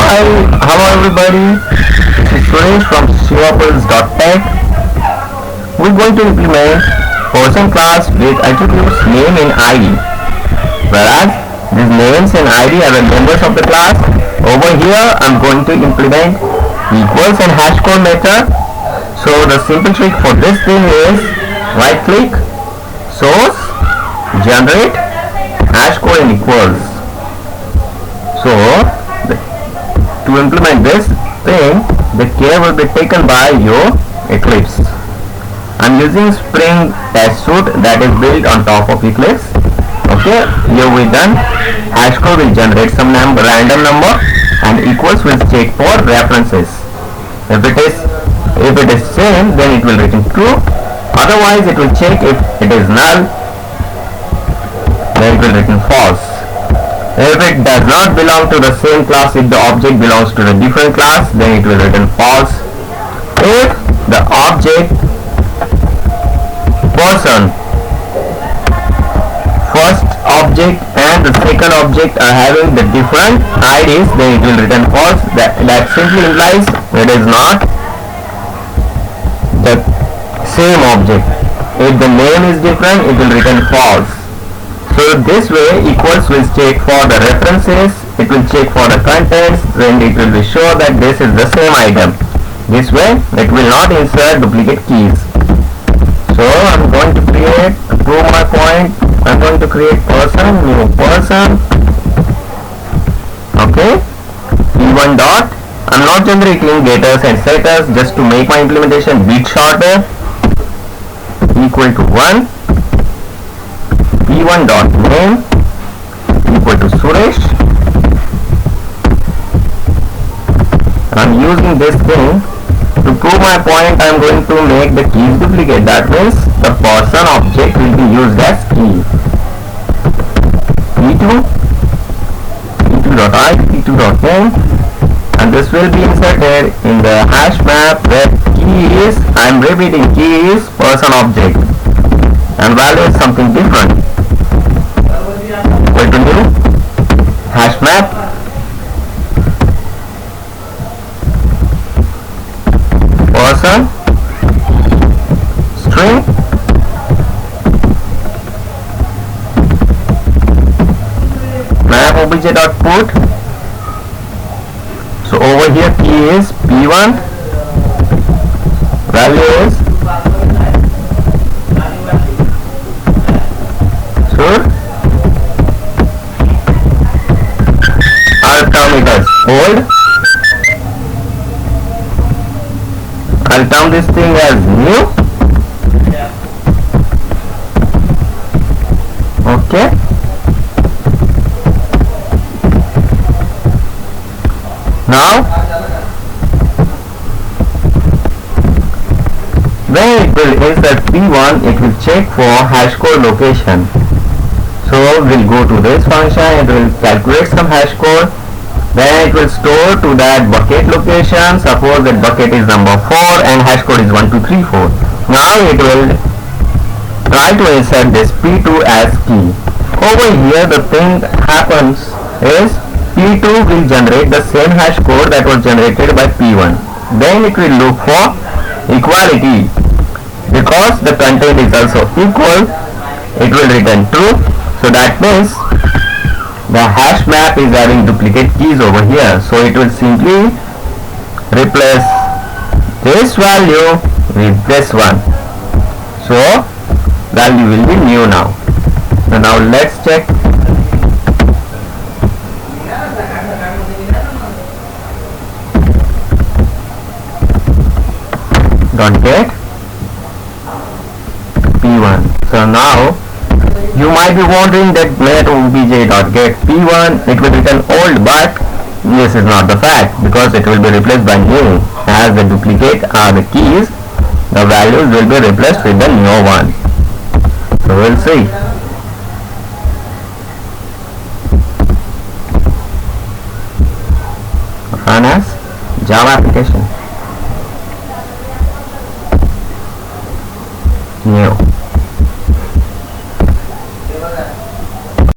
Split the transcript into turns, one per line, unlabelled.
Hi, hello everybody. This is Suresh from Tech. We're going to implement person class with attributes name and ID. Whereas these names and ID are the members of the class. Over here, I'm going to implement equals and hashCode method. So the simple trick for this thing is right click, source, generate hashCode and equals. So to implement this thing, the care will be taken by your Eclipse. I'm using Spring test suite that is built on top of Eclipse. Okay, here we done. Hashcode will generate some random number and equals will check for references. If it is same, then it will return true. Otherwise, it will check if it is null, then it will return false. If it does not belong to the same class, if the object belongs to a different class, then it will return false. If the object person, first object and the second object are having the different IDs, then it will return false. That simply implies it is not the same object. If the name is different, it will return false. So this way equals will check for the references, it will check for the contents, then it will be sure that this is the same item. This way it will not insert duplicate keys. So I'm going to prove my point, I'm going to create person, new person. Okay, p1 dot, I'm not generating getters and setters just to make my implementation bit shorter, equal to 1. p1 dot name equal to Suresh. I'm using this thing to prove my point. I'm going to make the keys duplicate. That means the person object will be used as key. p2.id, p2.name, and this will be inserted in the HashMap where key is, I'm repeating, key is person object and value is something different. Equal to new HashMap person string map obj.put. So over here key is p1, value is I'll term it as old. I'll term this thing as new. Okay. Now, when it will insert p1, it will check for hashcode location. So we'll go to this function, it will calculate some hashcode, then it will store to that bucket location. Suppose that bucket is number 4 and hashcode is 1234. Now it will try to insert this p2 as key. Over here the thing happens is p2 will generate the same hashcode that was generated by p1. Then it will look for equality. Because the content is also equal, it will return true. So that means the HashMap is having duplicate keys over here. So it will simply replace this value with this one. So value will be new now. So now let's check. Don't get p1. So now you might be wondering that let obj.get p1, it will return old, but this is not the fact because it will be replaced by new. As the duplicate are the keys, the values will be replaced with the new one. So we'll see. Run as Java application.